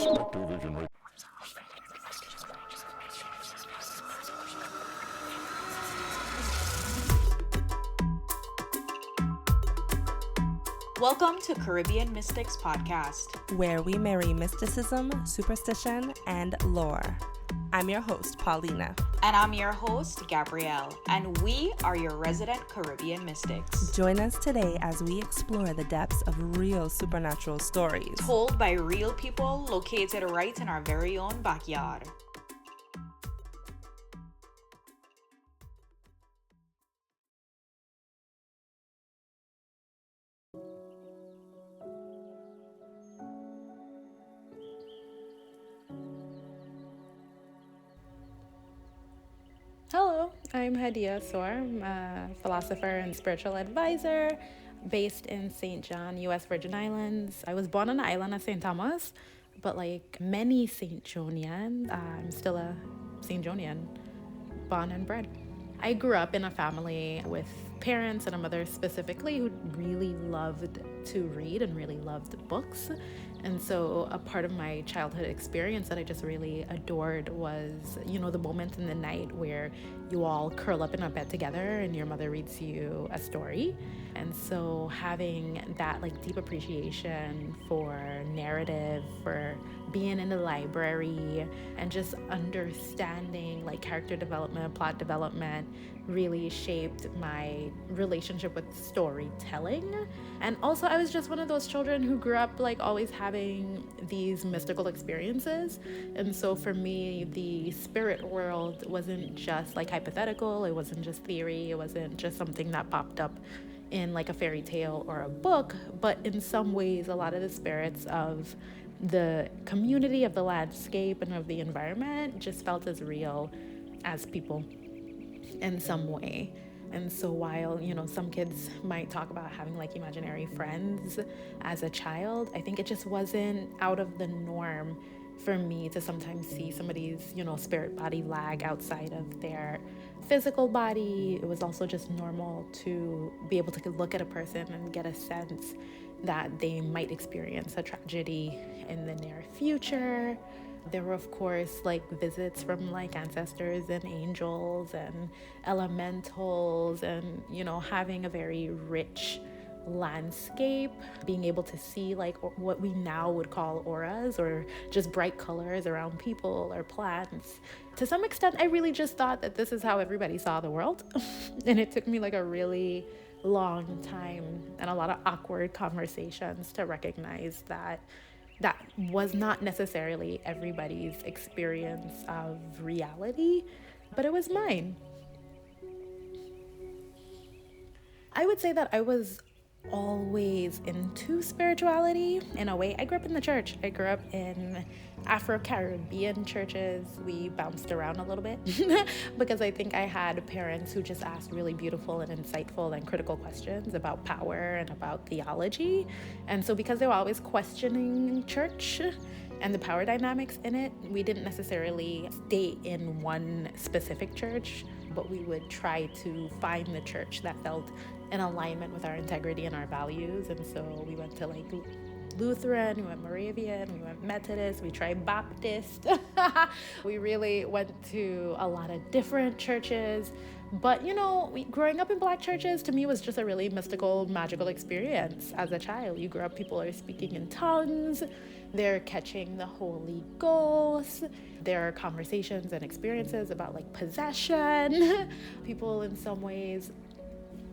SpectreVision Radio. Welcome to Caribbean Mystics Podcast, where we marry mysticism, superstition, and lore. I'm your host, Paulina. And I'm your host, Gabrielle, and we are your resident Caribbean Mystics. Join us today as we explore the depths of real supernatural stories told by real people located right in our very own backyard. Hello, I'm Hadiya Soar. I'm a philosopher and spiritual advisor based in St. John, U.S. Virgin Islands. I was born on the island of St. Thomas, but like many St. Johnians, I'm still a St. Johnian, born and bred. I grew up in a family with parents and a mother specifically who really loved to read and really loved books. And so a part of my childhood experience that I just really adored was, the moment in the night where you all curl up in a bed together and your mother reads you a story. And so having that deep appreciation for narrative, for being in the library, and just understanding character development, plot development really shaped my relationship with storytelling. And also I was just one of those children who grew up always having these mystical experiences. And so for me, the spirit world wasn't just hypothetical, it wasn't just theory, it wasn't just something that popped up in a fairy tale or a book, but in some ways a lot of the spirits of the community, of the landscape, and of the environment just felt as real as people in some way. And so while, some kids might talk about having imaginary friends as a child, I think it just wasn't out of the norm for me to sometimes see somebody's, spirit body lag outside of their physical body. It was also just normal to be able to look at a person and get a sense that they might experience a tragedy in the near future. There were, of course, visits from ancestors and angels and elementals and, having a very rich landscape, being able to see what we now would call auras or just bright colors around people or plants. To some extent, I really just thought that this is how everybody saw the world. And it took me a really long time and a lot of awkward conversations to recognize that was not necessarily everybody's experience of reality, but it was mine. I would say that I was always into spirituality in a way. I grew up in the church. I grew up in Afro-Caribbean churches. We bounced around a little bit because I think I had parents who just asked really beautiful and insightful and critical questions about power and about theology. And so because they were always questioning church and the power dynamics in it, we didn't necessarily stay in one specific church, but we would try to find the church that felt in alignment with our integrity and our values. And so we went to Lutheran, we went Moravian, we went Methodist, we tried Baptist. We really went to a lot of different churches. But, growing up in Black churches to me was just a really mystical, magical experience as a child. You grow up, people are speaking in tongues, they're catching the Holy Ghost. There are conversations and experiences about possession. People in some ways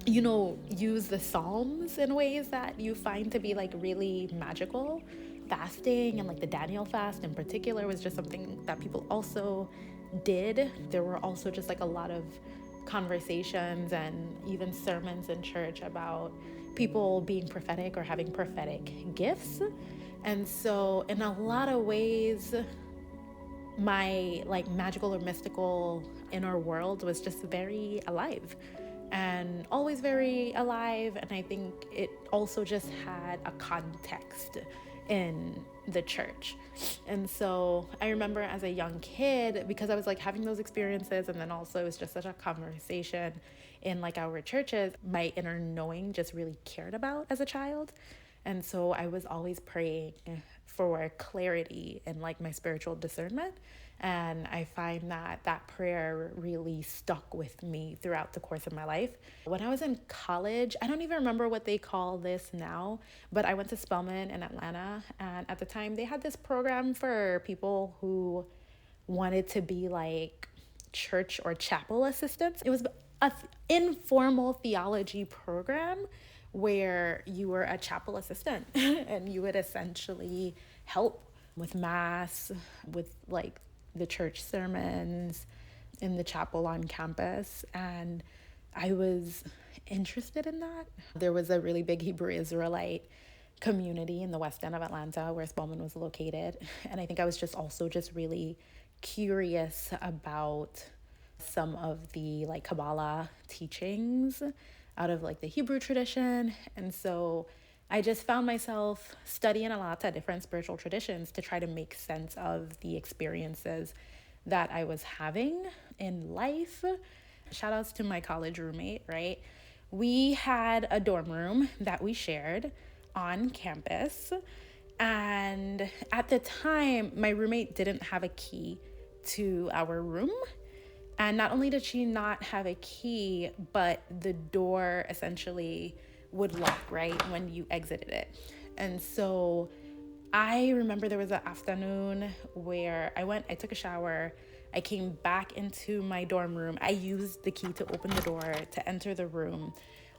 use the Psalms in ways that you find to be really magical. Fasting and the Daniel fast in particular was just something that people also did. There were also just a lot of conversations and even sermons in church about people being prophetic or having prophetic gifts. And so in a lot of ways, my magical or mystical inner world was just very alive and always very alive. And I think it also just had a context in the church. And so I remember as a young kid, because I was having those experiences, and then also it was just such a conversation in our churches, my inner knowing just really cared about as a child. And so I was always praying for clarity and like my spiritual discernment. And I find that that prayer really stuck with me throughout the course of my life. When I was in college, I don't even remember what they call this now, but I went to Spelman in Atlanta. And at the time, they had this program for people who wanted to be like church or chapel assistants. It was an informal theology program where you were a chapel assistant and you would essentially help with mass, with like the church sermons in the chapel on campus. And I was interested in that. There was a really big Hebrew Israelite community in the west end of Atlanta where Spelman was located. And I think I was just also just really curious about some of the like Kabbalah teachings out of like the Hebrew tradition. And so I just found myself studying a lot of different spiritual traditions to try to make sense of the experiences that I was having in life. Shout outs to my college roommate, right? We had a dorm room that we shared on campus. And at the time, my roommate didn't have a key to our room. And not only did she not have a key, but the door essentially would lock, right, when you exited it. And so I remember there was an afternoon where I took a shower, I came back into my dorm room. I used the key to open the door to enter the room.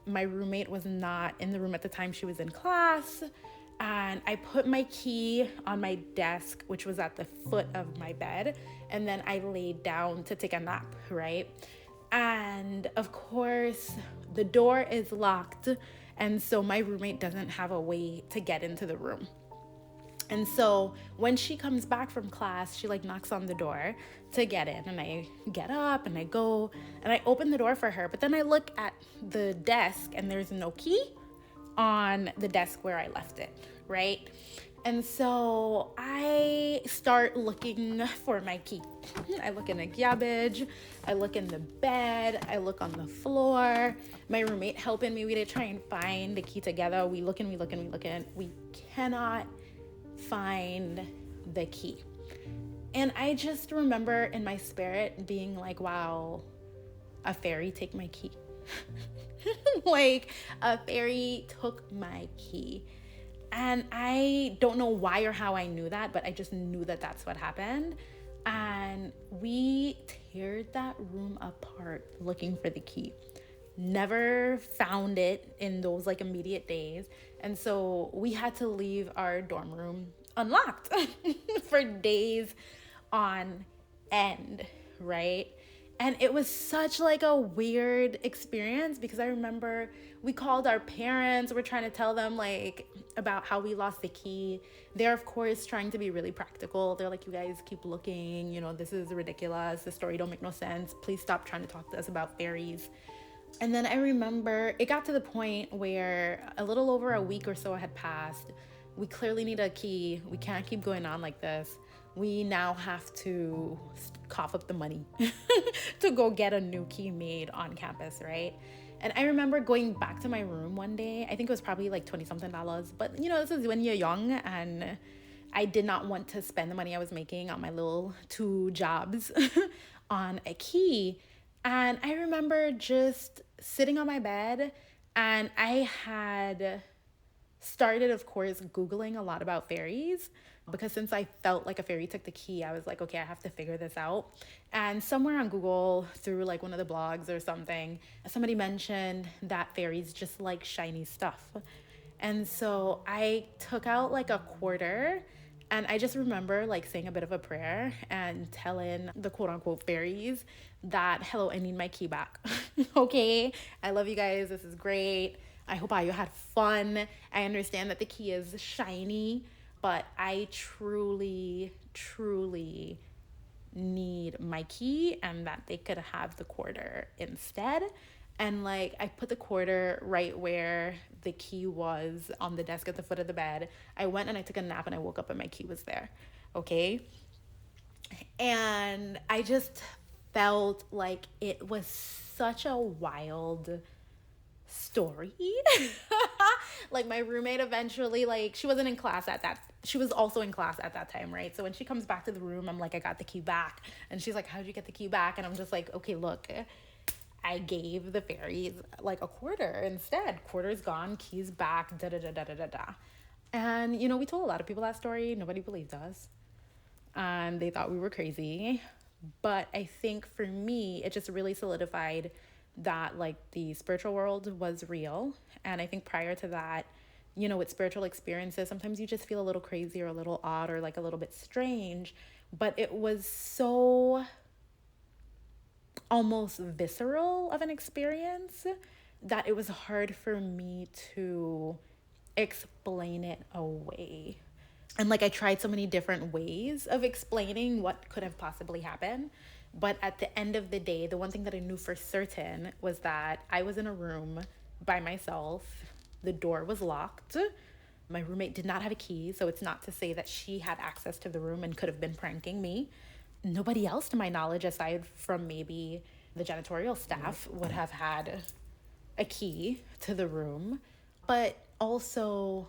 My roommate was not in the room at the time, she was in class. And I put my key on my desk, which was at the foot of my bed. And then I laid down to take a nap, right? And of course, the door is locked. And so my roommate doesn't have a way to get into the room. And so when she comes back from class, she like knocks on the door to get in. And I get up and I go and I open the door for her. But then I look at the desk and there's no key on the desk where I left it, right? And so I start looking for my key. I look in the garbage, I look in the bed, I look on the floor. My roommate helping me, we did try and find the key together. We look and we look and we look and we cannot find the key. And I just remember in my spirit being like, wow, a fairy take my key. Like a fairy took my key. And I don't know why or how I knew that, but I just knew that that's what happened. And we teared that room apart looking for the key. Never found it in those like immediate days. And so we had to leave our dorm room unlocked for days on end, right? And it was such like a weird experience because I remember we called our parents. We're trying to tell them like about how we lost the key. They're of course trying to be really practical. They're like, you guys keep looking, you know, this is ridiculous. The story don't make no sense. Please stop trying to talk to us about fairies. And then I remember it got to the point where a little over a week or so had passed. We clearly need a key. We can't keep going on like this. We now have to cough up the money to go get a new key made on campus, right? And I remember going back to my room one day. I think it was probably like $20-something. But, you know, this is when you're young and I did not want to spend the money I was making on my little 2 jobs on a key. And I remember just sitting on my bed and I had started, of course, Googling a lot about fairies because since I felt like a fairy took the key, I was like, okay, I have to figure this out. And somewhere on Google, through like one of the blogs or something, somebody mentioned that fairies just like shiny stuff. And so I took out like a quarter and I just remember like saying a bit of a prayer and telling the quote unquote fairies that, hello, I need my key back. Okay, I love you guys. This is great. I hope you had fun. I understand that the key is shiny, but I truly, truly need my key and that they could have the quarter instead. And like I put the quarter right where the key was on the desk at the foot of the bed. I went and I took a nap and I woke up and my key was there. Okay. And I just felt like it was such a wild story. Like my roommate eventually, like she wasn't in class at that, she was also in class at that time, right? So when she comes back to the room, I'm like, I got the key back. And she's like, how did you get the key back? And I'm just like, okay, look, I gave the fairies like a quarter instead. Quarter's gone, keys back, da da da da da da da. And you know, we told a lot of people that story. Nobody believed us. And they thought we were crazy. But I think for me, it just really solidified that like the spiritual world was real. And I think prior to that, you know, with spiritual experiences, sometimes you just feel a little crazy or a little odd or like a little bit strange. But it was so almost visceral of an experience that it was hard for me to explain it away. And like I tried so many different ways of explaining what could have possibly happened. But at the end of the day, the one thing that I knew for certain was that I was in a room by myself. The door was locked. My roommate did not have a key, so it's not to say that she had access to the room and could have been pranking me. Nobody else, to my knowledge, aside from maybe the janitorial staff, would have had a key to the room. But also,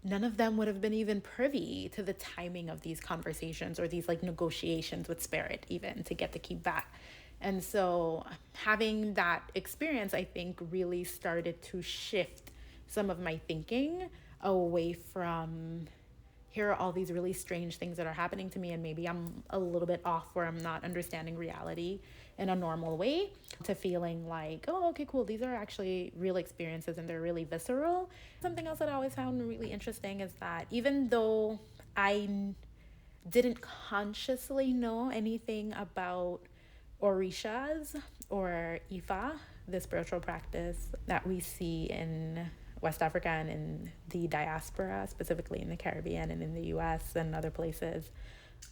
none of them would have been even privy to the timing of these conversations or these like negotiations with spirit even to get the key back. And so having that experience, I think, really started to shift some of my thinking away from here are all these really strange things that are happening to me and maybe I'm a little bit off or I'm not understanding reality in a normal way, to feeling like, oh, okay, cool, these are actually real experiences and they're really visceral. Something else that I always found really interesting is that even though I didn't consciously know anything about orishas or Ifa, the spiritual practice that we see in West Africa and in the diaspora, specifically in the Caribbean and in the US and other places,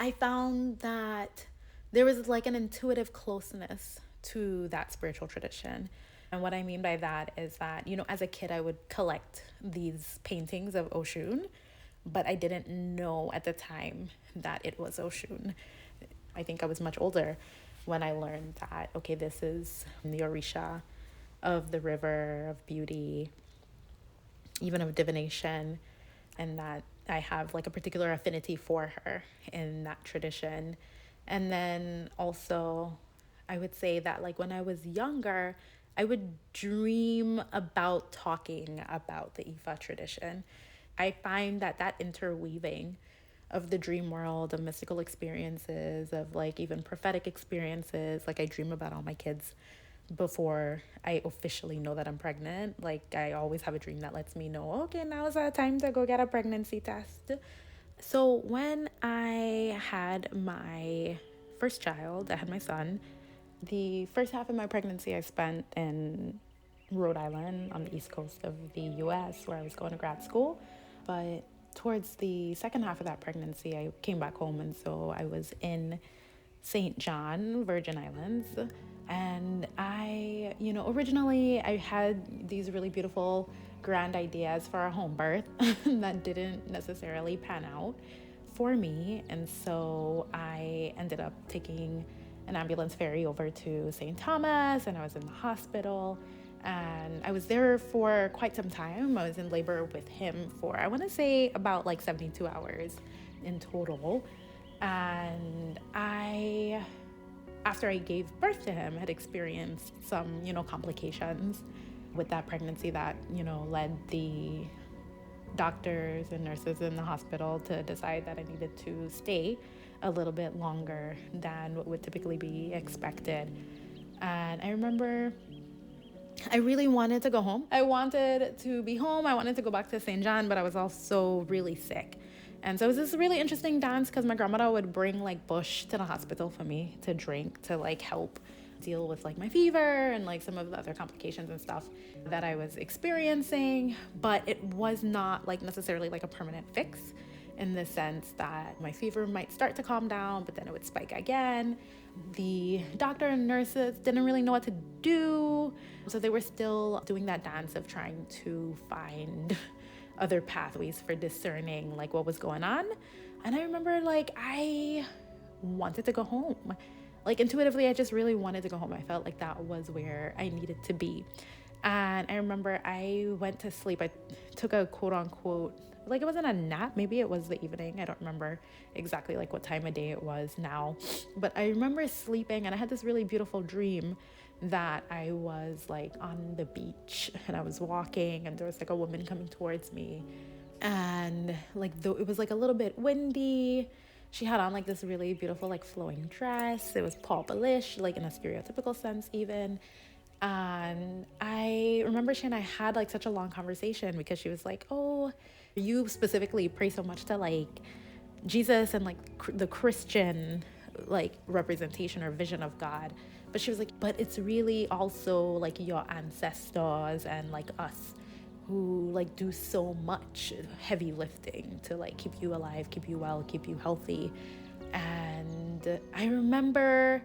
I found that there was like an intuitive closeness to that spiritual tradition. And what I mean by that is that, you know, as a kid, I would collect these paintings of Oshun, but I didn't know at the time that it was Oshun. I think I was much older when I learned that, okay, this is the Orisha of the river, of beauty, even of divination, and that I have like a particular affinity for her in that tradition. And then also, I would say that like when I was younger, I would dream about talking about the Ifa tradition. I find that that interweaving of the dream world, of mystical experiences, of like even prophetic experiences, like I dream about all my kids before I officially know that I'm pregnant. Like I always have a dream that lets me know, okay, now is the time to go get a pregnancy test. So when I had my first child, I had my son, the first half of my pregnancy I spent in Rhode Island on the east coast of the US where I was going to grad school. But towards the second half of that pregnancy, I came back home, and so I was in St. John, Virgin Islands. And I, you know, originally I had these really beautiful, grand ideas for a home birth that didn't necessarily pan out for me. And so I ended up taking an ambulance ferry over to St. Thomas, and I was in the hospital. And I was there for quite some time. I was in labor with him for, I want to say, about like 72 hours in total. And after I gave birth to him, had experienced some, you know, complications with that pregnancy that, you know, led the doctors and nurses in the hospital to decide that I needed to stay a little bit longer than what would typically be expected. And I remember I really wanted to go home. I wanted to be home. I wanted to go back to St. John, but I was also really sick. And so it was this really interesting dance because my grandmother would bring like bush to the hospital for me to drink to like help deal with like my fever and like some of the other complications and stuff that I was experiencing. But it was not like necessarily like a permanent fix, in the sense that my fever might start to calm down, but then it would spike again. The doctor and nurses didn't really know what to do. So they were still doing that dance of trying to find other pathways for discerning like what was going on. And I remember like I wanted to go home. Like intuitively, I just really wanted to go home. I felt like that was where I needed to be. And I remember I went to sleep. I took a quote unquote, like it wasn't a nap, maybe it was the evening. I don't remember exactly like what time of day it was now. But I remember sleeping and I had this really beautiful dream that I was like on the beach and I was walking and there was like a woman coming towards me. And like though it was like a little bit windy, she had on like this really beautiful like flowing dress. It was purplish, like in a stereotypical sense even. And I remember she and I had like such a long conversation because she was like, oh, you specifically pray so much to like Jesus and like the Christian like representation or vision of God. But she was like, but it's really also like your ancestors and like us who like do so much heavy lifting to like keep you alive, keep you well, keep you healthy. And I remember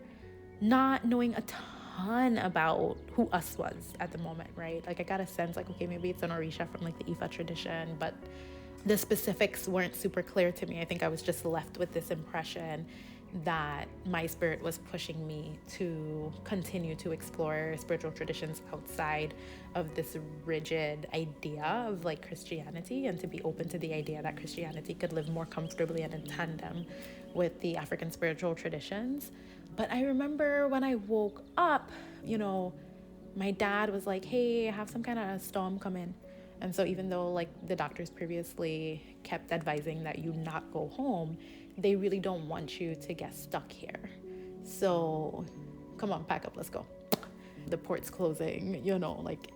not knowing a ton about who us was at the moment, right? Like I got a sense like, okay, maybe it's an Orisha from like the Ifa tradition, but the specifics weren't super clear to me. I think I was just left with this impression that my spirit was pushing me to continue to explore spiritual traditions outside of this rigid idea of like Christianity, and to be open to the idea that Christianity could live more comfortably and in tandem with the African spiritual traditions. But I remember when I woke up, you know, my dad was like, hey, I have some kind of storm coming. And so even though like the doctors previously kept advising that you not go home, they really don't want you to get stuck here. So come on, pack up, let's go. The port's closing, you know, like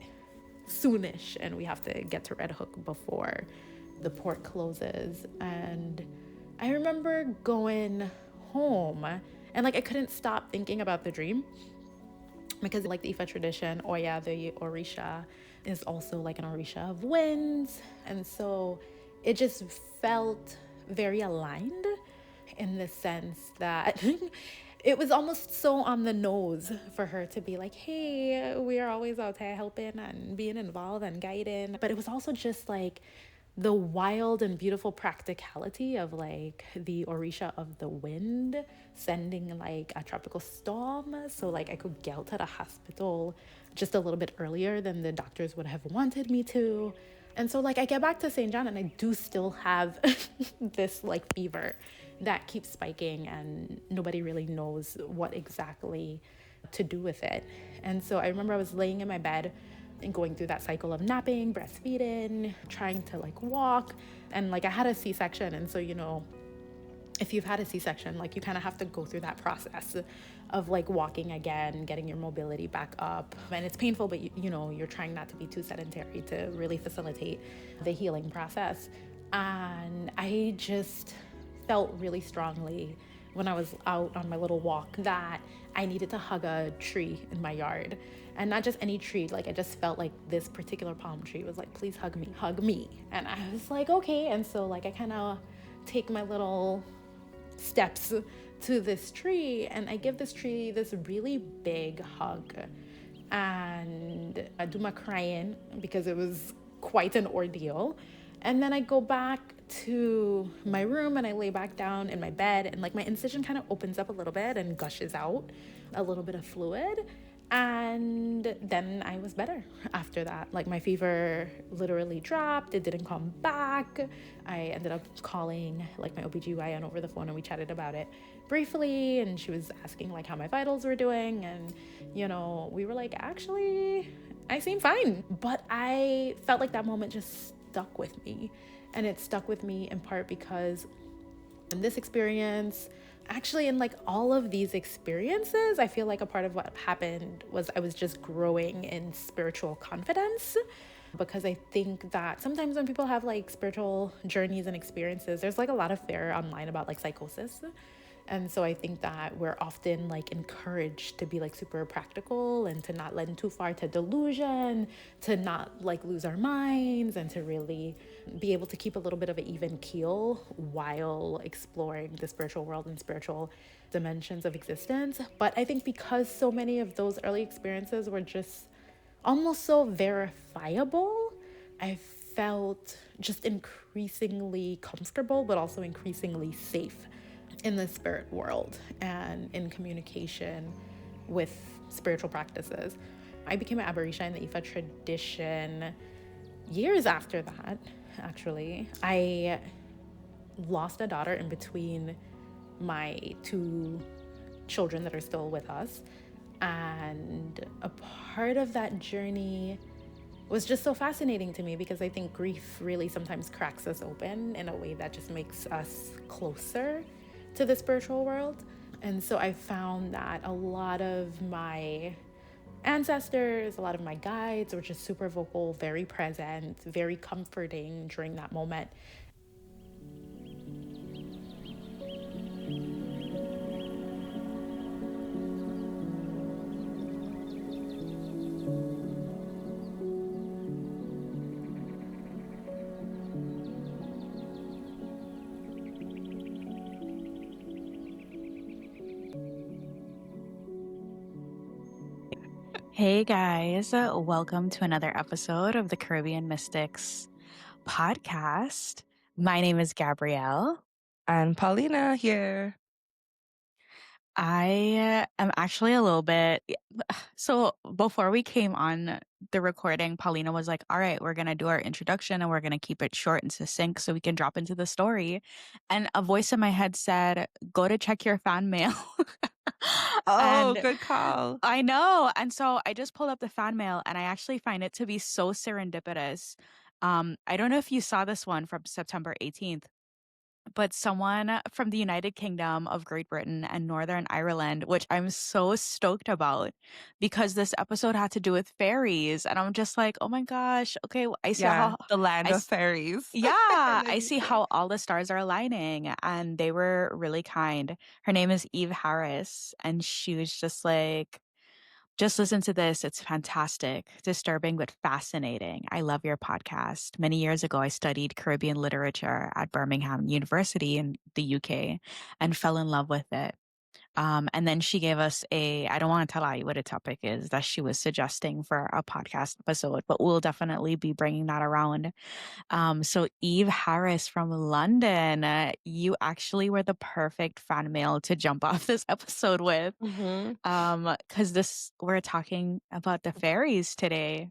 soonish, and we have to get to Red Hook before the port closes. And I remember going home and like I couldn't stop thinking about the dream, because like the Ifa tradition, Oya, the Orisha, is also like an Orisha of winds. And so it just felt very aligned in the sense that it was almost so on the nose for her to be like, hey, we are always out there helping and being involved and guiding. But it was also just like the wild and beautiful practicality of like the Orisha of the wind sending like a tropical storm. So like I could get to the hospital just a little bit earlier than the doctors would have wanted me to. And so like I get back to St. John and I do still have this like fever that keeps spiking and nobody really knows what exactly to do with it. And so I remember I was laying in my bed and going through that cycle of napping, breastfeeding, trying to like walk. And like I had a C-section. And so, you know, if you've had a C-section, like you kind of have to go through that process of like walking again, getting your mobility back up. And it's painful, but you know, you're trying not to be too sedentary to really facilitate the healing process. And I just felt really strongly when I was out on my little walk that I needed to hug a tree in my yard. And not just any tree, like I just felt like this particular palm tree was like, please hug me, hug me. And I was like, okay. And so like I kind of take my little steps to this tree and I give this tree this really big hug. And I do my crying because it was quite an ordeal. And then I go back to my room and I lay back down in my bed and like my incision kind of opens up a little bit and gushes out a little bit of fluid. And then I was better after that. Like my fever literally dropped. It didn't come back. I ended up calling like my OBGYN over the phone and we chatted about it briefly. And she was asking like how my vitals were doing. And, you know, we were like, actually, I seem fine. But I felt like that moment just stuck with me. And it stuck with me in part because in this experience, actually in like all of these experiences, I feel like a part of what happened was I was just growing in spiritual confidence, because I think that sometimes when people have like spiritual journeys and experiences, there's like a lot of fear online about like psychosis. And so I think that we're often like encouraged to be like super practical and to not lend too far to delusion, to not like lose our minds, and to really be able to keep a little bit of an even keel while exploring the spiritual world and spiritual dimensions of existence. But I think because so many of those early experiences were just almost so verifiable, I felt just increasingly comfortable, but also increasingly safe in the spirit world and in communication with spiritual practices. I became an Aberisha in the Ifa tradition years after that, actually. I lost a daughter in between my two children that are still with us. And a part of that journey was just so fascinating to me because I think grief really sometimes cracks us open in a way that just makes us closer to the spiritual world. And so I found that a lot of my ancestors, a lot of my guides were just super vocal, very present, very comforting during that moment. Hey guys, welcome to another episode of the Caribbean Mystics podcast. My name is Gabrielle. And Paulina here. I am actually a little bit. So before we came on the recording, Paulina was like, all right, we're going to do our introduction and we're going to keep it short and succinct so we can drop into the story. And a voice in my head said, go to check your fan mail. Oh, And good call. I know. And so I just pulled up the fan mail and I actually find it to be so serendipitous. I don't know if you saw this one from September 18th, but someone from the United Kingdom of Great Britain and Northern Ireland, which I'm so stoked about because this episode had to do with fairies. And I'm just like, oh my gosh, okay, I see how The land I of fairies. yeah, In the I see UK. how all the stars are aligning and they were really kind. Her name is Eve Harris and she was just like, just listen to this. It's fantastic, disturbing, but fascinating. I love your podcast. Many years ago, I studied Caribbean literature at Birmingham University in the UK and fell in love with it. And then she gave us I don't want to tell you what a topic is that she was suggesting for a podcast episode, but we'll definitely be bringing that around. So Eve Harris from London, you actually were the perfect fan mail to jump off this episode with. Because we're talking about the fairies today.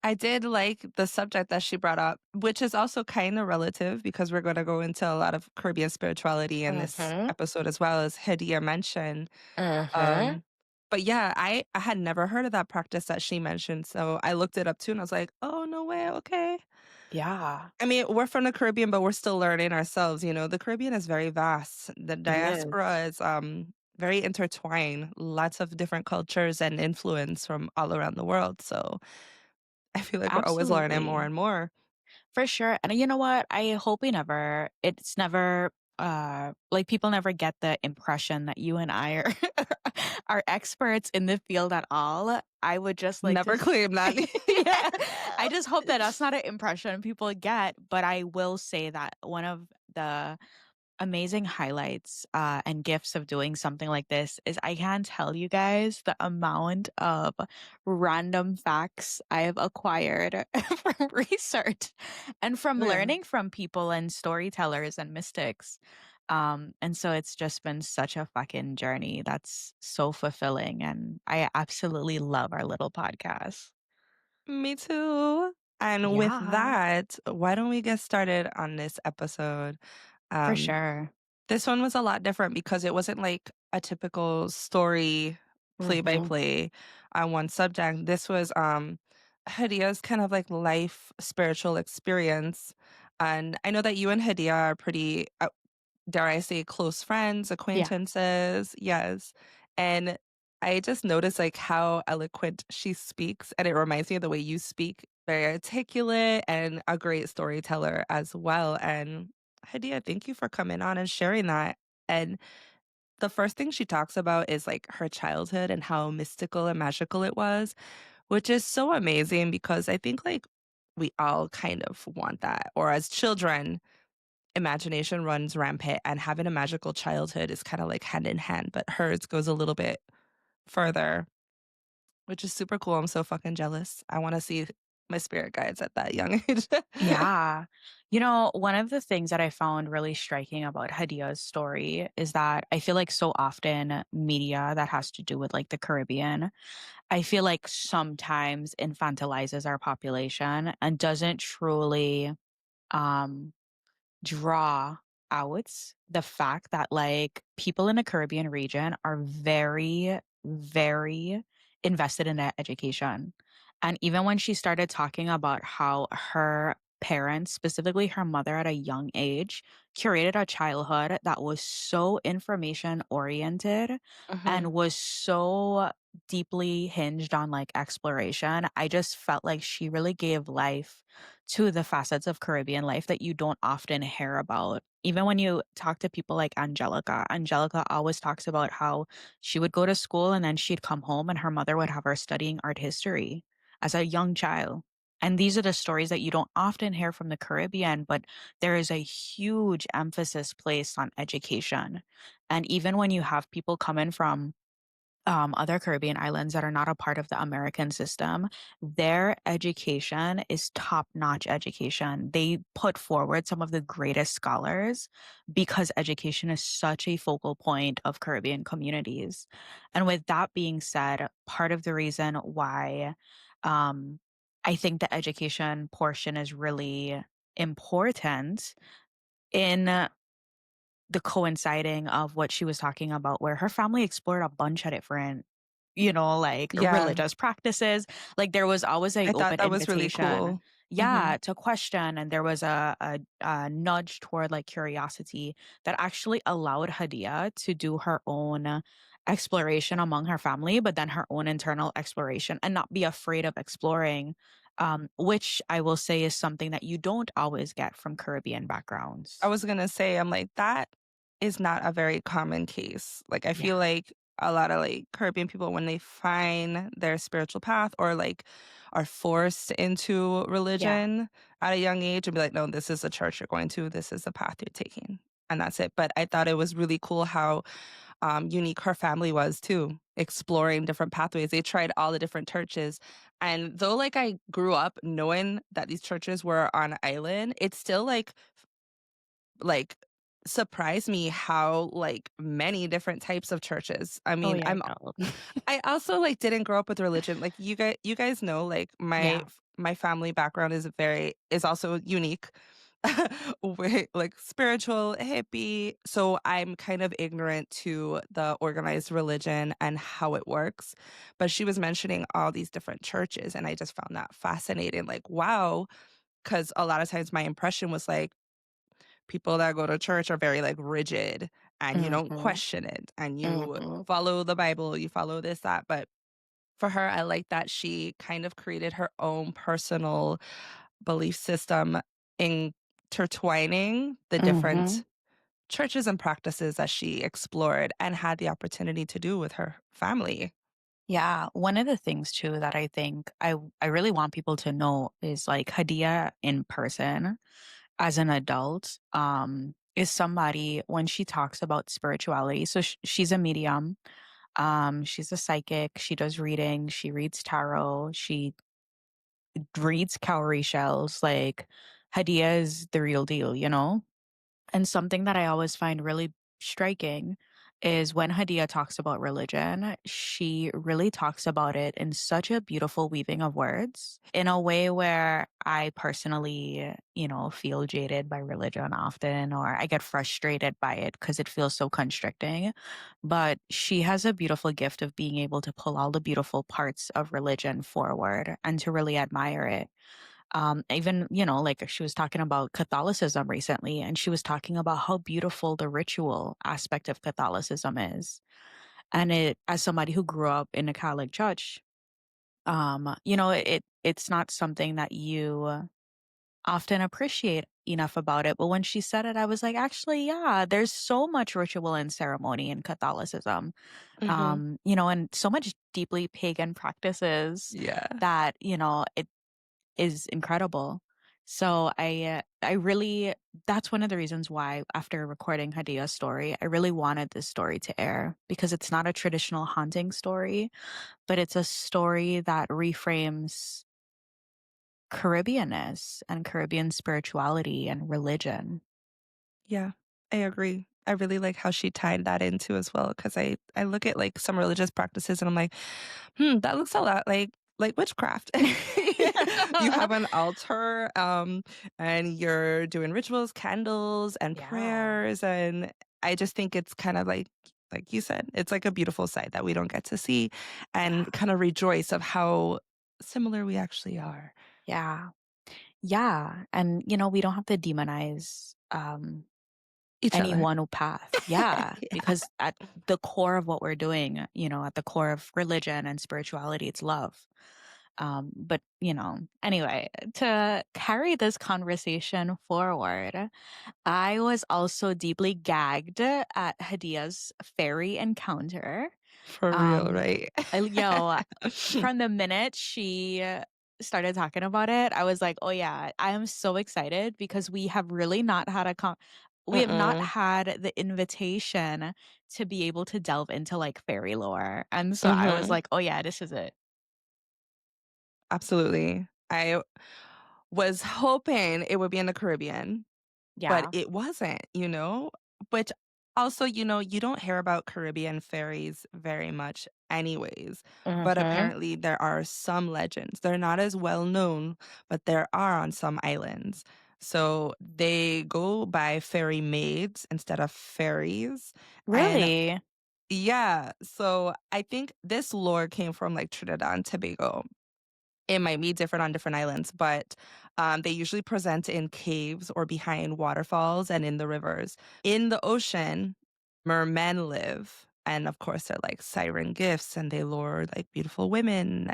I did like the subject that she brought up, which is also kind of relative because we're going to go into a lot of Caribbean spirituality in this episode as well, as Hadiya mentioned. But yeah, I had never heard of that practice that she mentioned. So I looked it up too and I was like, oh, no way. Okay. Yeah, I mean, we're from the Caribbean, but we're still learning ourselves. You know, the Caribbean is very vast. The it is. diaspora is very intertwined, lots of different cultures and influence from all around the world. So I feel like we're always learning more Absolutely. and more. For sure. And you know what? I hope it's never, like people never get the impression that you and I are, are experts in the field at all. I would just like Never claim that. yeah. I just hope that that's not an impression people get. But I will say that one of the amazing highlights and gifts of doing something like this is I can't tell you guys the amount of random facts I have acquired from research and from Yeah. learning from people and storytellers and mystics. And so it's just been such a fucking journey that's so fulfilling. And I absolutely love our little podcast. Me too. And with Yeah, that, why don't we get started on this episode? for Um, sure. This one was a lot different because it wasn't like a typical story play by play on one subject. This was Hadiya's kind of like life spiritual experience. And I know that you and Hadiya are pretty dare I say close friends, Yeah. acquaintances. Yes. And I just noticed like how eloquent she speaks and it reminds me of the way you speak. Very articulate and a great storyteller as well. And Hadiya, thank you for coming on and sharing that. And the first thing she talks about is like her childhood and how mystical and magical it was, which is so amazing because I think like we all kind of want that. Or as children, imagination runs rampant and having a magical childhood is kind of like hand in hand, but hers goes a little bit further, which is super cool. I'm so fucking jealous. I want to see my spirit guides at that young age. Yeah. You know, one of the things that I found really striking about Hadia's story is that I feel like so often media that has to do with like the Caribbean, I feel like sometimes infantilizes our population and doesn't truly um draw out the fact that like people in the Caribbean region are very, very invested in their education. And even when she started talking about how her parents, specifically her mother at a young age, curated a childhood that was so information oriented Mhm. and was so deeply hinged on like exploration, I just felt like she really gave life to the facets of Caribbean life that you don't often hear about. Even when you talk to people like Angelica, Angelica always talks about how she would go to school and then she'd come home and her mother would have her studying art history as a young child. And these are the stories that you don't often hear from the Caribbean, but there is a huge emphasis placed on education. And even when you have people coming from other Caribbean islands that are not a part of the American system, their education is top notch education. They put forward some of the greatest scholars because education is such a focal point of Caribbean communities. And with that being said, part of the reason why um, I think the education portion is really important in the coinciding of what she was talking about, where her family explored a bunch of different, like Yeah, religious practices. Like there was always a I thought open that was really invitation, cool. Mhm. yeah, to question, and there was a nudge toward like curiosity that actually allowed Hadiya to do her own exploration among her family, but then her own internal exploration and not be afraid of exploring. Which I will say is something that you don't always get from Caribbean I backgrounds. was gonna say, I'm like, that is not a very common case. Like, I Yeah. feel like a lot of like Caribbean people, when they find their spiritual path or like are forced into Yeah. religion at a young age and be like, no, this is the church you're going to, this is the path you're taking. And that's it. But I thought it was really cool how unique her family was too, exploring different pathways. They tried all the different churches. And though like I grew up knowing that these churches were on island, it's still like surprised me how like many different types of churches. I Oh, mean, yeah, it does. I also like didn't grow up with religion. Like you guys know like Yeah. my family background is also unique. We're like spiritual hippie. So I'm kind of ignorant to the organized religion and how it works. But she was mentioning all these different churches and I just found that fascinating. Like, wow, because a lot of times my impression was like people that go to church are very like rigid and you don't Mhm. question it and you Mhm. follow the Bible, you follow this, that. But for her, I like that she kind of created her own personal belief system, intertwining the Mhm. different churches and practices that she explored and had the opportunity to do with her family. Yeah, one of the things too that I think I really want people to know is like Hadiya in person as an adult is somebody when she talks about spirituality. So she's a medium. She's a psychic. She does reading. She reads tarot. She reads cowrie shells. Like Hadiya is the real deal, you know? And something that I always find really striking is when Hadiya talks about religion, she really talks about it in such a beautiful weaving of words in a way where I personally, feel jaded by religion often, or I get frustrated by it because it feels so constricting. But she has a beautiful gift of being able to pull all the beautiful parts of religion forward and to really admire it. Even, like she was talking about Catholicism recently, and she was talking about how beautiful the ritual aspect of Catholicism is. And as somebody who grew up in a Catholic church, it's not something that you often appreciate enough about it. But when she said it, I was like, actually, yeah, there's so much ritual and ceremony in Catholicism, Hmm. and so much deeply pagan practices Yeah. that, it is incredible. So I really that's one of the reasons why after recording Hadia's story, I really wanted this story to air because it's not a traditional haunting story, but it's a story that reframes Caribbeanness and Caribbean spirituality and religion. Yeah, I agree. I really like how she tied that into as well because I look at like some religious practices and I'm like, that looks a lot like witchcraft. You have an altar, and you're doing rituals, candles, and Yeah. prayers, and I just think it's kind of like you said, it's like a beautiful sight that we don't get to see, Yeah. and kind of rejoice of how similar we actually are. Yeah. Yeah. And, you know, we don't have to demonize Each any other. one path. Yeah. Yeah, Because at the core of what we're doing, you know, at the core of religion and spirituality, it's love. But, you know, anyway, to carry this conversation forward, I was also deeply gagged at Hadiya's fairy encounter. for real, Um, right? yo, from the minute she started talking about it, I was like, "Oh yeah, I am so excited because we have really not had we have not Mm-mm. had the invitation to be able to delve into like fairy lore." And so I was Mhm. like, "Oh yeah, this is it." Absolutely. I was hoping it would be in the Caribbean, but Yeah. it wasn't, you know? But also, you don't hear about Caribbean fairies very much anyways. But Mhm. apparently there are some legends. They're not as well known, but there are on some islands. So they go by fairy maids instead of fairies. And Really? yeah, so I think this lore came from like Trinidad and Tobago. It might be different on different islands, but they usually present in caves or behind waterfalls and in the rivers. In the ocean, mermen live. And of course, they're like siren gifts and they lure like beautiful women.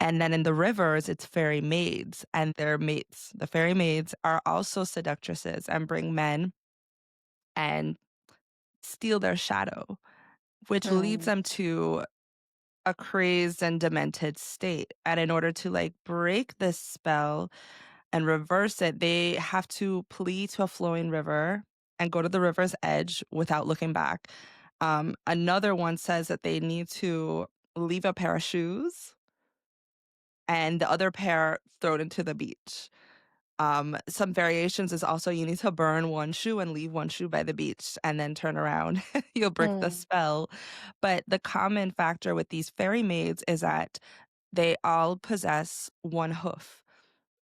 And then in the rivers, it's fairy maids and their mates. The fairy maids are also seductresses and bring men and steal their shadow, which leads Mm. them to a crazed and demented state. And in order to like break this spell and reverse it, they have to flee to a flowing river and go to the river's edge without looking back. Another one says that they need to leave a pair of shoes and the other pair thrown into the beach. Some variations is also you need to burn one shoe and leave one shoe by the beach and then turn around. You'll break the Mm. spell. But the common factor with these fairy maids is that they all possess one hoof,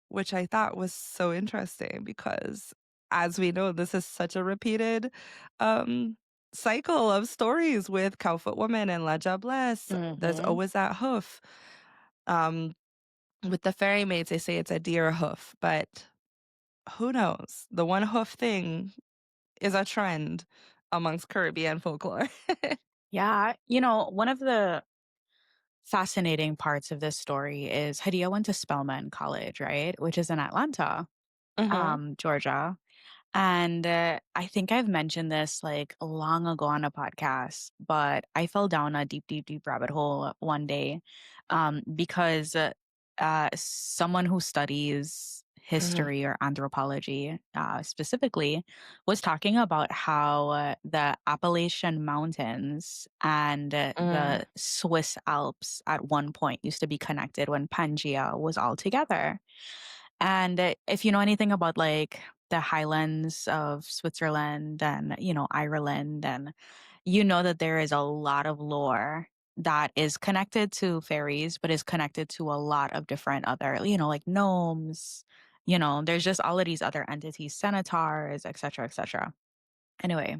which I thought was so interesting because, as we know, this is such a repeated um, cycle of stories with Cowfoot Woman and La Jobless. There's Mhm. always that hoof. Um, with the fairy maids, they say it's a deer hoof, but who knows? The one hoof thing is a trend amongst Caribbean folklore. Yeah, you know, one of the fascinating parts of this story is Hadiya went to Spelman College, right? Which is in Atlanta, Hmm. Georgia. And I think I've mentioned this like long ago on a podcast, but I fell down a deep, deep, deep rabbit hole one day because someone who studies Hmm. history or anthropology specifically was talking about how the Appalachian Mountains and Mm. the Swiss Alps at one point used to be connected when Pangea was all together. And if you know anything about like the highlands of Switzerland and, you know, Ireland, and you know that there is a lot of lore that is connected to fairies, but is connected to a lot of different other, you know, like gnomes, you know, there's just all of these other entities, centaurs, et cetera, et cetera. Anyway,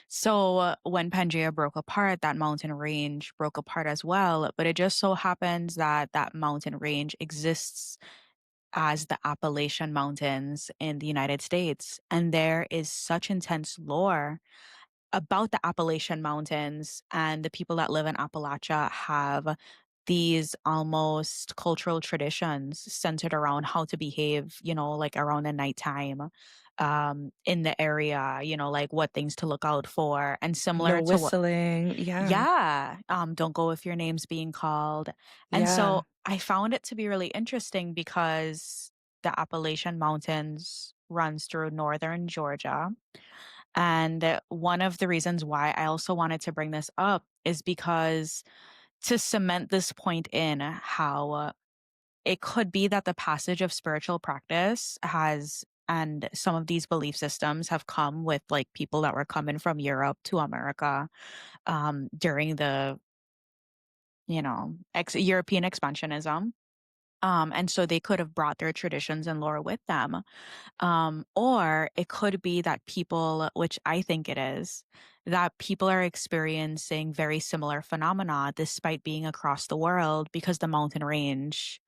so when Pangea broke apart, that mountain range broke apart as well. But it just so happens that that mountain range exists as the Appalachian Mountains in the United States. And there is such intense lore about the Appalachian Mountains, and the people that live in Appalachia have these almost cultural traditions centered around how to behave, you know, like around the nighttime in the area, you know, like what things to look out for. And similar No to what whistling. Yeah. yeah, don't go if your name's being called. And Yeah. so I found it to be really interesting because the Appalachian Mountains runs through northern Georgia. And one of the reasons why I also wanted to bring this up is because to cement this point in how it could be that the passage of spiritual practice has and some of these belief systems have come with like people that were coming from Europe to America during the, European expansionism. And so they could have brought their traditions and lore with them. Or it could be that people, which I think it is, that people are experiencing very similar phenomena despite being across the world because the mountain range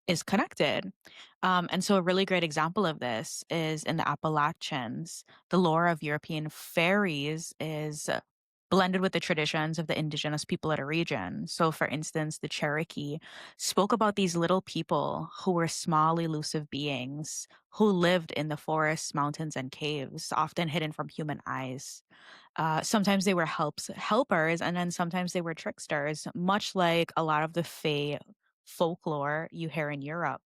is connected. And so a really great example of this is in the Appalachians. The lore of European fairies is blended with the traditions of the indigenous people at a region. So, for instance, the Cherokee spoke about these little people who were small, elusive beings who lived in the forests, mountains, and caves, often hidden from human eyes. Sometimes they were helpers, and then sometimes they were tricksters, much like a lot of the Fae folklore you hear in Europe.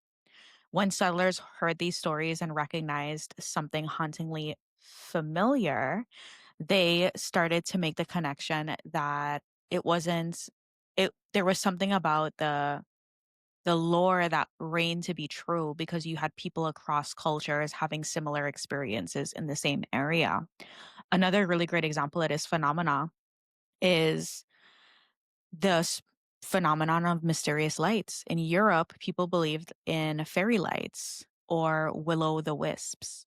When settlers heard these stories and recognized something hauntingly familiar, they started to make the connection that it wasn't there was something about the lore that reigned to be true because you had people across cultures having similar experiences in the same area. Another really great example of this phenomena is the phenomenon of mysterious lights. In Europe, people believed in fairy lights or will-o'-the-wisps,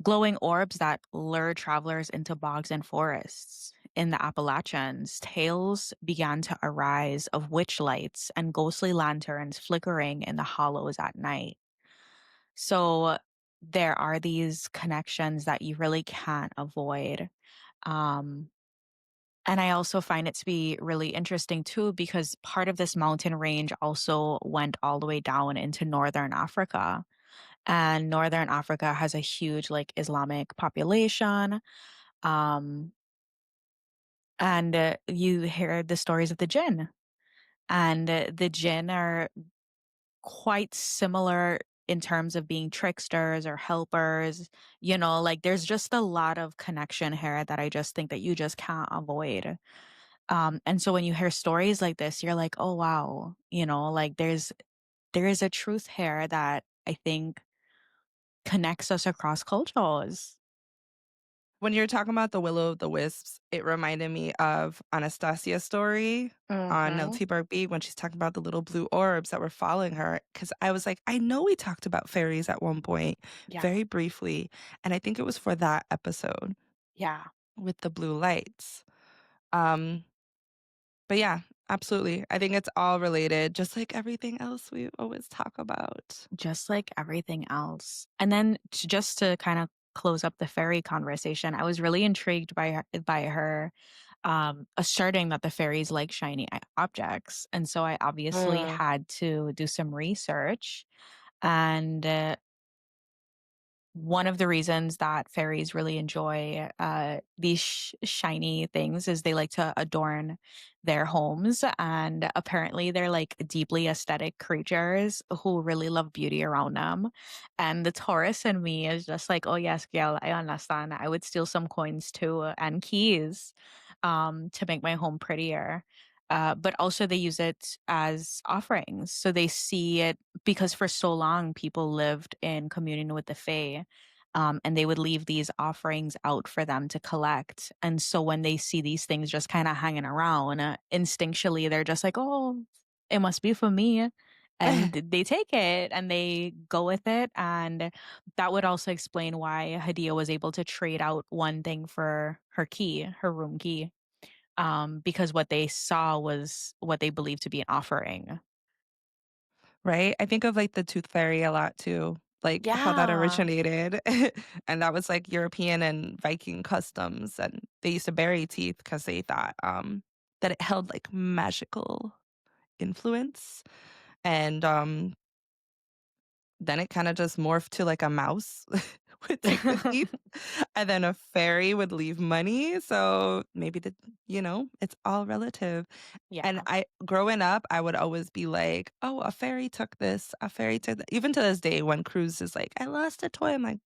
glowing orbs that lure travelers into bogs and forests. In the Appalachians, tales began to arise of witch lights and ghostly lanterns flickering in the hollows at night. So there are these connections that you really can't avoid. Um, and I also find it to be really interesting too, because part of this mountain range also went all the way down into northern Africa. And northern Africa has a huge like Islamic population. Um, and you hear the stories of the jinn. And the jinn are quite similar in terms of being tricksters or helpers. Like there's just a lot of connection here that I just think that you just can't avoid. And so when you hear stories like this, you're like, oh wow, like there is a truth here that I think connects us across cultures. When you're talking about the Will o' the Wisps, it reminded me of Anastasia's story on Mhm. Nelty Beat when she's talking about the little blue orbs that were following her. Because I was like, I know we talked about fairies at one point, Yeah. very briefly, and I think it was for that episode Yeah. with the blue lights. Um, but yeah, absolutely. I think it's all related, just like everything else we always talk about. Just like everything else. And then just to kind of close up the fairy conversation, I was really intrigued by her asserting that the fairies like shiny objects. And so I obviously Mm. had to do some research. And one of the reasons that fairies really enjoy these shiny things is they like to adorn their homes. And apparently, they're like deeply aesthetic creatures who really love beauty around them. And the Taurus in me is just like, oh, yes, girl, I understand. I would steal some coins too and keys to make my home prettier. But also, they use it as offerings. So they see it because for so long people lived in communion with the Fae. And they would leave these offerings out for them to collect. And so when they see these things just kind of hanging around, instinctually, they're just like, oh, it must be for me. And they take it and they go with it. And that would also explain why Hadiya was able to trade out one thing for her key, her room key, because what they saw was what they believed to be an offering. Right? I think of, like, the tooth fairy a lot too, like, how that Yeah. originated, and that was, like, European and Viking customs, and they used to bury teeth because they thought, that it held, like, magical influence, and, then it kinda just morphed to, like, a mouse would take the teeth, and then a fairy would leave money, so maybe it's all relative. And Yeah. I growing up, I would always be like, "Oh, a fairy took this, a fairy took that." Even to this day, when Cruz is like, "I lost a toy," I'm like,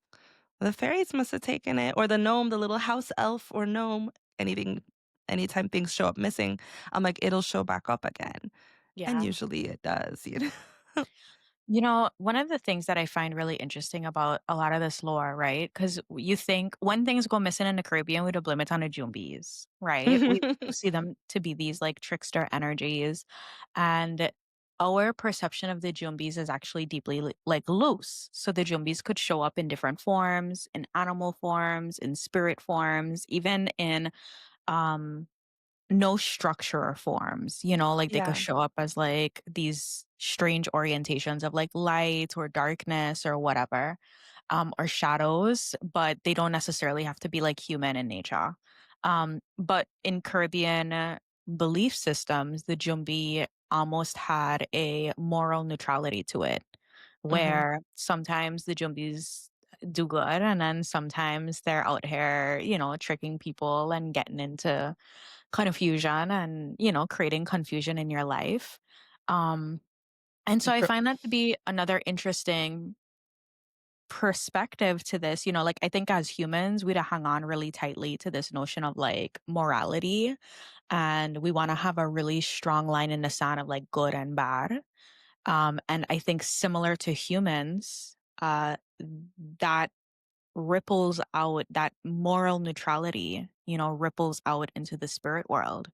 "The fairies must have taken it," or the gnome, the little house elf or gnome, anytime things show up missing, I'm like, "It'll show back up again." And Yeah. usually it does. You know, one of the things that I find really interesting about a lot of this lore, right? Because you think when things go missing in the Caribbean, we'd blame it on the Jumbies, right? We see them to be these like trickster energies. And our perception of the Jumbies is actually deeply like loose. So the Jumbies could show up in different forms, in animal forms, in spirit forms, even in um no structure or forms, like they could Yeah. show up as like these strange orientations of like light or darkness or whatever, or shadows, but they don't necessarily have to be like human in nature. But in Caribbean belief systems, the Jumbi almost had a moral neutrality to it, Mhm. where sometimes the Jumbis do good and then sometimes they're out here, tricking people and getting into confusion and, creating confusion in your life. Um, and so I Gr find that to be another interesting perspective to this. Like I think as humans, we'd hang on really tightly to this notion of like morality. And we want to have a really strong line in the sand of like good and bad. And I think similar to humans, that ripples out, that moral neutrality, ripples out into the spirit world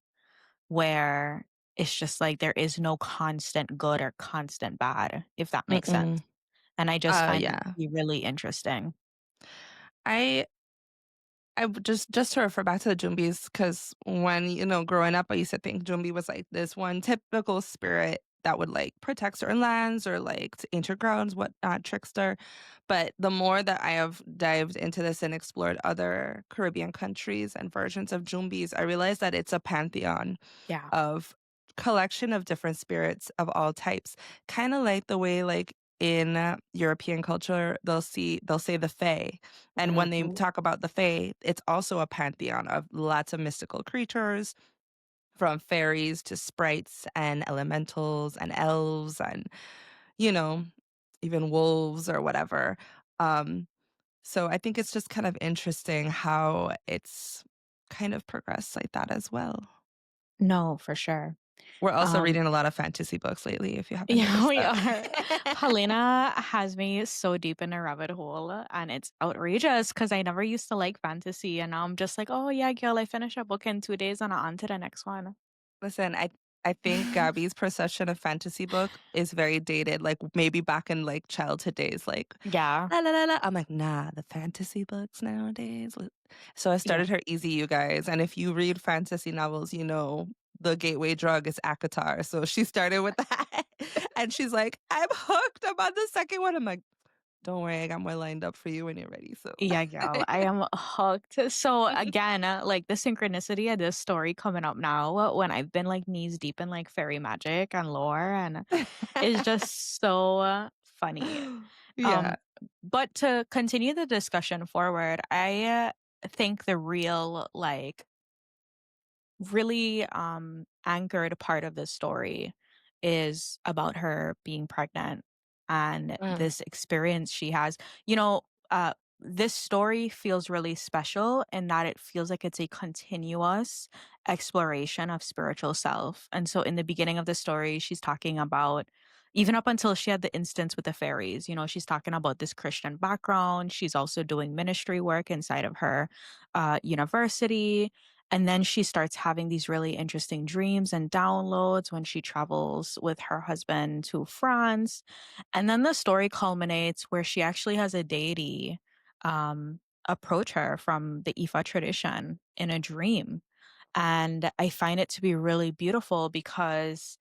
where it's just like there is no constant good or constant bad, if that makes sense. Mm-mm. And I just find that to Yeah. be really interesting. I I would just to refer back to the Jumbies, because when, growing up, I used to think Jumbi was like this one typical spirit that would like protect certain lands or like to ancient grounds, whatnot, trickster. But the more that I have dived into this and explored other Caribbean countries and versions of Jumbis, I realized that it's a pantheon Yeah. of collection of different spirits of all types. Kind of like the way like in European culture they'll say the fae. And when they Mhm. talk about the fae, it's also a pantheon of lots of mystical creatures, from fairies to sprites and elementals and elves and, you know, even wolves or whatever. Um, so I think it's just kind of interesting how it's kind of progressed like that as well. No, for sure. We're also Um, reading a lot of fantasy books lately, if you haven't yeah, noticed we that. are. Paulina has me so deep in a rabbit hole, and it's outrageous because I never used to like fantasy, and now I'm just like, oh yeah, girl, I finished a book in 2 days and I'm on to the next one. Listen, I think Gabby's perception of fantasy book is very dated, like, maybe back in, like, childhood days, like, Yeah, "La, la, la, la." I'm like, "Nah, the fantasy books nowadays." So I yeah, started her easy, you guys, and if you read fantasy novels, the gateway drug is ACOTAR, so she started with that, and she's like, "I'm hooked, I'm on the second one." I'm like, "Don't worry, I got more lined up for you when you're ready," so yeah, girl. I am hooked. So again, like the synchronicity of this story coming up now when I've been like knees deep in like fairy magic and lore, and it's just so funny. Yeah. Um, but to continue the discussion forward, I think the real like really anchored part of this story is about her being pregnant and Mm, this experience she has. You know, this story feels really special in that it feels like it's a continuous exploration of spiritual self. And so in the beginning of the story, she's talking about even up until she had the instance with the fairies, she's talking about this Christian background. She's also doing ministry work inside of her university, and then she starts having these really interesting dreams and downloads when she travels with her husband to France. And then the story culminates where she actually has a deity approach her from the Ifa tradition in a dream. And I find it to be really beautiful because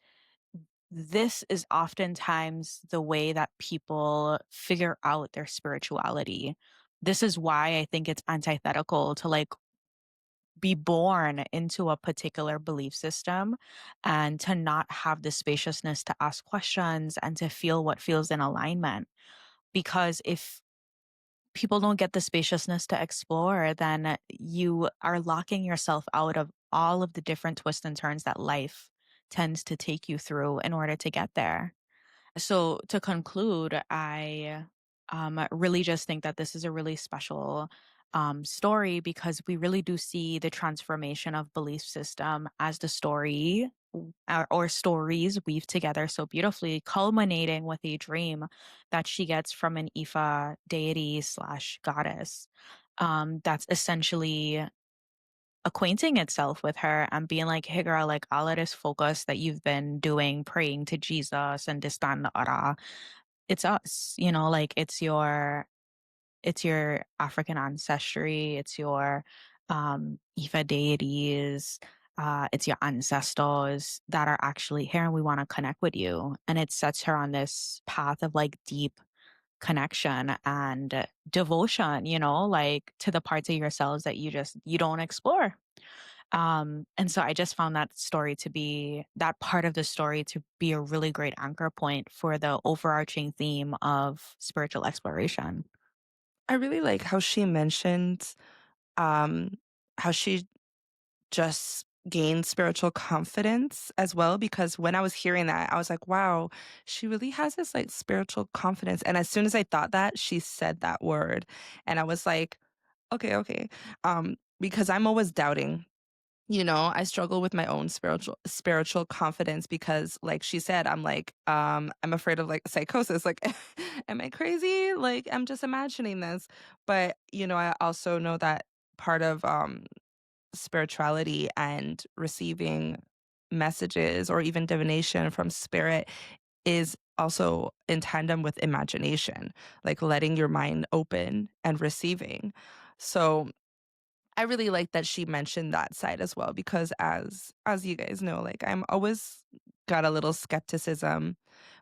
this is oftentimes the way that people figure out their spirituality. This is why I think it's antithetical to like be born into a particular belief system and to not have the spaciousness to ask questions and to feel what feels in alignment. Because if people don't get the spaciousness to explore, then you are locking yourself out of all of the different twists and turns that life tends to take you through in order to get there. So to conclude, I really just think that this is a really special story, because we really do see the transformation of belief system as the story or stories weave together so beautifully, culminating with a dream that she gets from an Ifa deity slash goddess, that's essentially acquainting itself with her and being like, hey girl, like all of this focus that you've been doing, praying to Jesus and this, that, and the other, it's us, like it's your African ancestry, it's your Ifa deities, it's your ancestors that are actually here and we want to connect with you. And it sets her on this path of like deep connection and devotion, like to the parts of yourselves that you don't explore. And so I just found that part of the story to be a really great anchor point for the overarching theme of spiritual exploration. I really like how she mentioned um, how she just gained spiritual confidence as well. Because when I was hearing that, I was like, wow, she really has this like spiritual confidence. And as soon as I thought that, she said that word. And I was like, okay, okay. Because I'm always doubting. I struggle with my own spiritual confidence because like she said, I'm like, I'm afraid of like psychosis. Like, am I crazy? Like, I'm just imagining this. But, I also know that part of spirituality and receiving messages or even divination from spirit is also in tandem with imagination, like letting your mind open and receiving. So I really like that she mentioned that side as well because as you guys know, like I'm always got a little skepticism,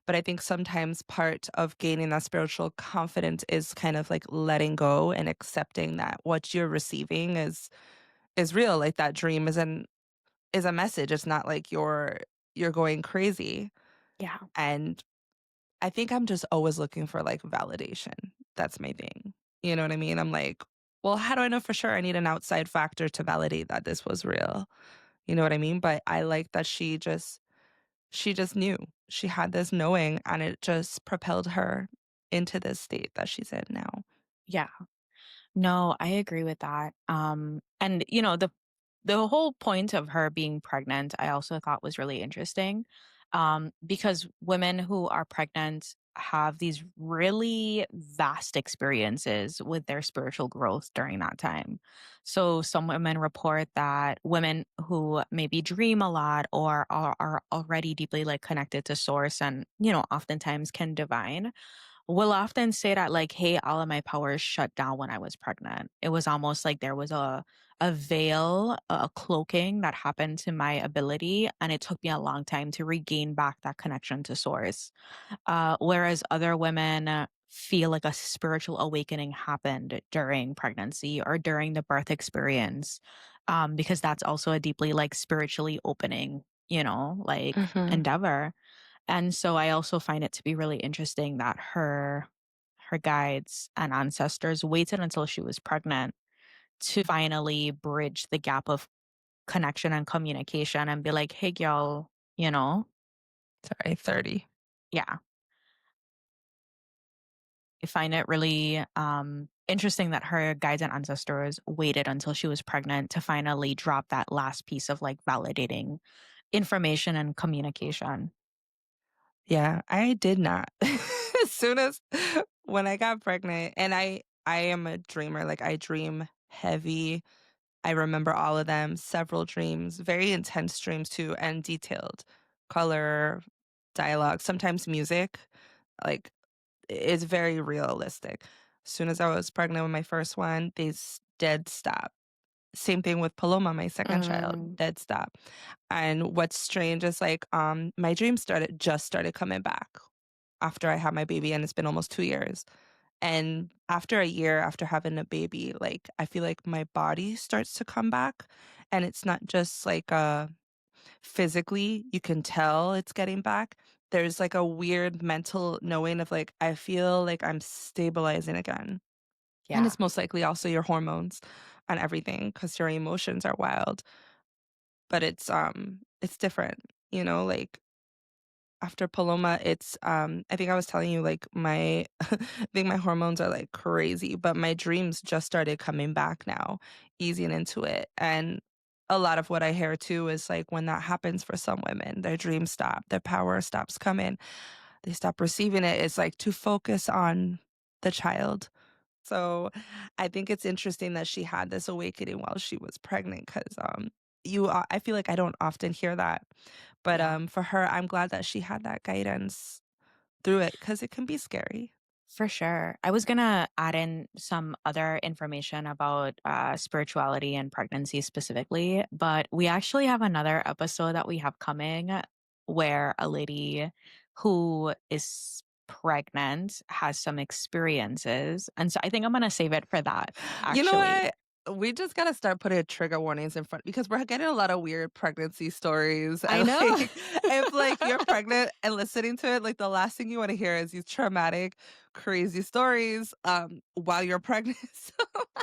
but I think sometimes part of gaining that spiritual confidence is kind of like letting go and accepting that what you're receiving is real. Like that dream is a message. It's not like you're going crazy. Yeah. And I think I'm just always looking for like validation. That's my thing. You know what I mean? I'm like, well, how do I know for sure? I need an outside factor to validate that this was real. You know what I mean? But I like that she just knew. She had this knowing and it just propelled her into this state that she's in now. Yeah. No, I agree with that. And the whole point of her being pregnant, I also thought was really interesting. Because women who are pregnant have these really vast experiences with their spiritual growth during that time. So some women report that women who maybe dream a lot or are already deeply like connected to source and, oftentimes can divine will often say that like, hey, all of my powers shut down when I was pregnant. It was almost like there was a veil, a cloaking that happened to my ability, and it took me a long time to regain back that connection to source. Whereas other women feel like a spiritual awakening happened during pregnancy or during the birth experience, because that's also a deeply like spiritually opening, like Mhm. endeavor. And so I also find it to be really interesting that her guides and ancestors waited until she was pregnant to finally bridge the gap of connection and communication and be like, "Hey, girl, Sorry, 30. yeah." I find it really interesting that her guides and ancestors waited until she was pregnant to finally drop that last piece of like validating information and communication. Yeah, I did not. As soon as when I got pregnant and I am a dreamer, like I dream heavy. I remember all of them, several dreams, very intense dreams too, and detailed. Color, dialogue, sometimes music, like it's very realistic. As soon as I was pregnant with my first one, dead stop. Same thing with Paloma, my second child, Mm, dead stop. And what's strange is like my dreams started coming back after I had my baby and it's been almost 2 years. And after a year after having a baby, like I feel like my body starts to come back and it's not just like physically you can tell it's getting back. There's like a weird mental knowing of like I feel like I'm stabilizing again. And yeah. it's most likely also your hormones and everything because your emotions are wild. But it's different, like after Paloma, it's I think I was telling you like my I think my hormones are like crazy, but my dreams just started coming back now, easing into it. And a lot of what I hear too is like when that happens for some women, their dreams stop, their power stops coming, they stop receiving it. It's like to focus on the child. So I think it's interesting that she had this awakening while she was pregnant because I feel like I don't often hear that. But Yeah. for her, I'm glad that she had that guidance through it because it can be scary. For sure. I was going to add in some other information about spirituality and pregnancy specifically, but we actually have another episode that we have coming where a lady who is pregnant has some experiences. And so I think I'm going to save it for that, You know actually. what? We just gotta start putting trigger warnings in front because we're getting a lot of weird pregnancy stories. I And know. like, if like you're pregnant and listening to it, like the last thing you want to hear is these traumatic, crazy stories while you're pregnant.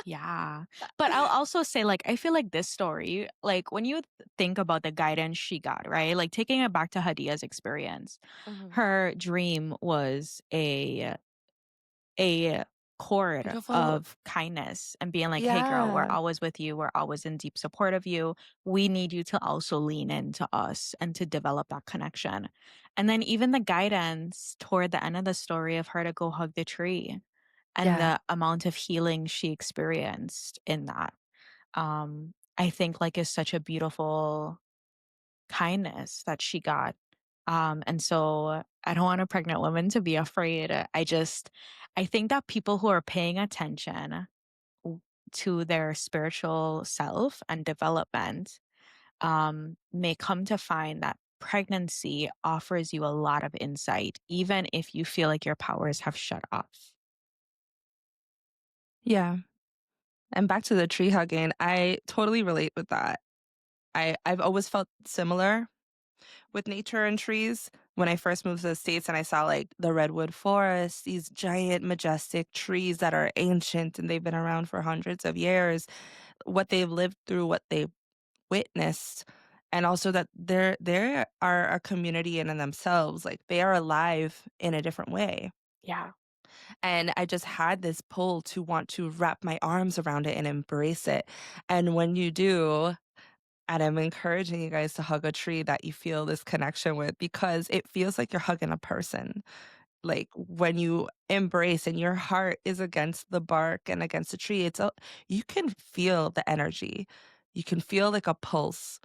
Yeah. But I'll also say, like, I feel like this story, like, when you think about the guidance she got, right? Like, taking it back to Hadiya's experience, Mhm. her dream was a cord Beautiful. of kindness and being like, hey, girl, we're Yeah. always with you. We're always in deep support of you. We need you to also lean into us and to develop that connection. And then even the guidance toward the end of the story of her to go hug the tree and Yeah. the amount of healing she experienced in that, I think like is such a beautiful kindness that she got. And so I don't want a pregnant woman to be afraid. I think that people who are paying attention w- to their spiritual self and development may come to find that pregnancy offers you a lot of insight, even if you feel like your powers have shut off. Yeah. And back to the tree hugging, I totally relate with that. I've always felt similar with nature and trees. When I first moved to the States and I saw like the redwood forest, these giant, majestic trees that are ancient and they've been around for hundreds of years, what they've lived through, what they've witnessed, and also that they are a community in and themselves. Like they are alive in a different way. Yeah. And I just had this pull to want to wrap my arms around it and embrace it. And when you do, and I'm encouraging you guys to hug a tree that you feel this connection with because it feels like you're hugging a person. Like when you embrace and your heart is against the bark and against the tree, you can feel the energy. You can feel like a pulse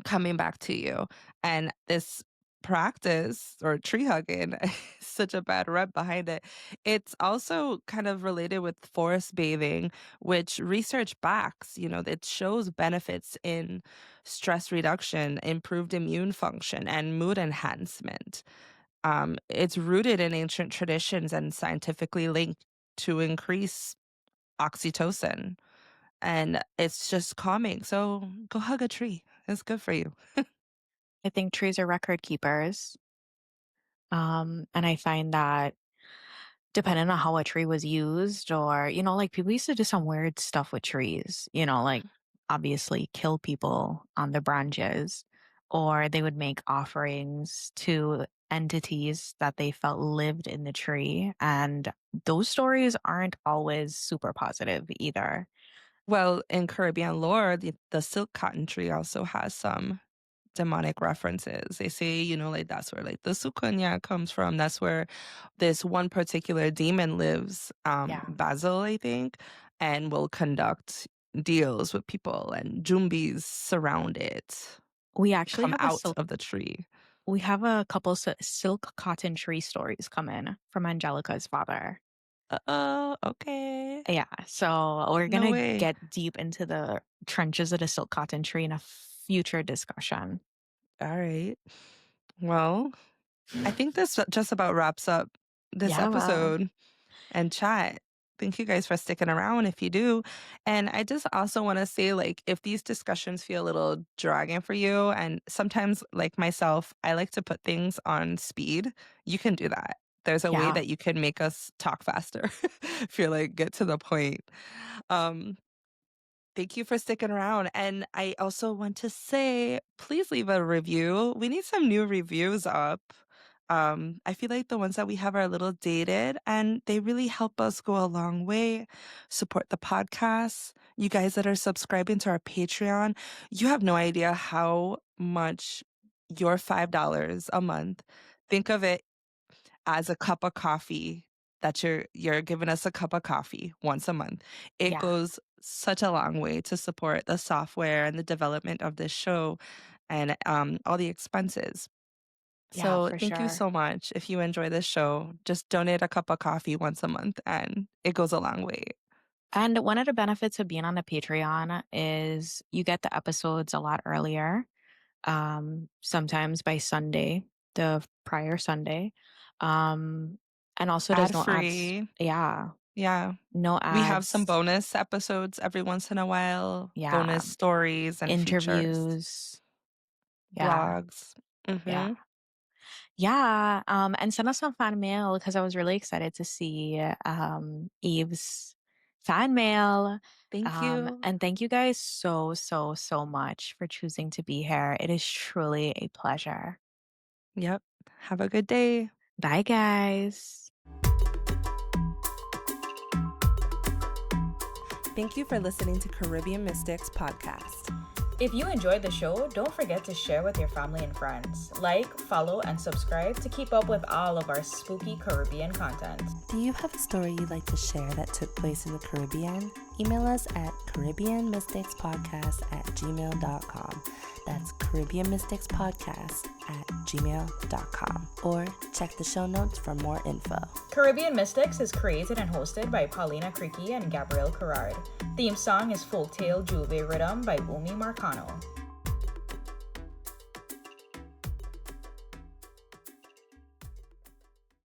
coming back to you. And this practice or tree hugging, such a bad rep behind it. It's also kind of related with forest bathing, which research backs, it shows benefits in stress reduction, improved immune function, and mood enhancement. It's rooted in ancient traditions and scientifically linked to increase oxytocin. And it's just calming. So go hug a tree. It's good for you. I think trees are record keepers. And I find that depending on how a tree was used, or, like people used to do some weird stuff with trees, like obviously kill people on the branches, or they would make offerings to entities that they felt lived in the tree. And those stories aren't always super positive either. Well, in Caribbean lore, the silk cotton tree also has some demonic references. They say, like that's where like the sukunya comes from. That's where this one particular demon lives, Yeah. Basil, I think, and will conduct deals with people and jumbies surround it, We actually come have a out silk of the tree. we have a couple silk cotton tree stories come in from Angelica's father. Oh, okay. Yeah, so we're No gonna way. get deep into the trenches of the silk cotton tree in a future discussion. All right. Well, I think this just about wraps up this Yeah, well, episode and chat. Thank you guys for sticking around if you do. And I just also want to say, like, if these discussions feel a little dragging for you, and sometimes, like myself, I like to put things on speed, you can do that. There's a way yeah, that you can make us talk faster if you're like, get to the point. Um, Thank you for sticking around. And I also want to say, please leave a review. We need some new reviews up. I feel like the ones that we have are a little dated and they really help us go a long way, support the podcast. You guys that are subscribing to our Patreon, you have no idea how much your $5 a month, think of it as a cup of coffee that you're giving us a cup of coffee once a month. It Yeah. goes such a long way to support the software and the development of this show and all the expenses. Yeah, So for thank you sure. so much. If you enjoy this show, just donate a cup of coffee once a month and it goes a long way. And one of the benefits of being on the Patreon is you get the episodes a lot earlier, sometimes by Sunday, the prior Sunday. And also there's Ad no ads. free. Yeah, Yeah. no We have some ads. bonus episodes every once in a while, Yeah, bonus stories and features, interviews. Yeah, blogs. yeah. Mm-hmm. Yeah, and send us some fan mail because I was really excited to see Eve's fan mail. Thank you. And thank you guys so, so, so much for choosing to be here. It is truly a pleasure. Yep. Have a good day. Bye, guys. Thank you for listening to Caribbean Mystics Podcast. If you enjoyed the show, don't forget to share with your family and friends. Like, follow, and subscribe to keep up with all of our spooky Caribbean content. Do you have a story you'd like to share that took place in the Caribbean? Email us at caribbeanmysticspodcast@gmail.com. That's caribbeanmysticspodcast@gmail.com. Or check the show notes for more info. Caribbean Mystics is created and hosted by Paulina Creaky and Gabrielle Carrard. Theme song is Folktale Juve Rhythm by Umi Marcano.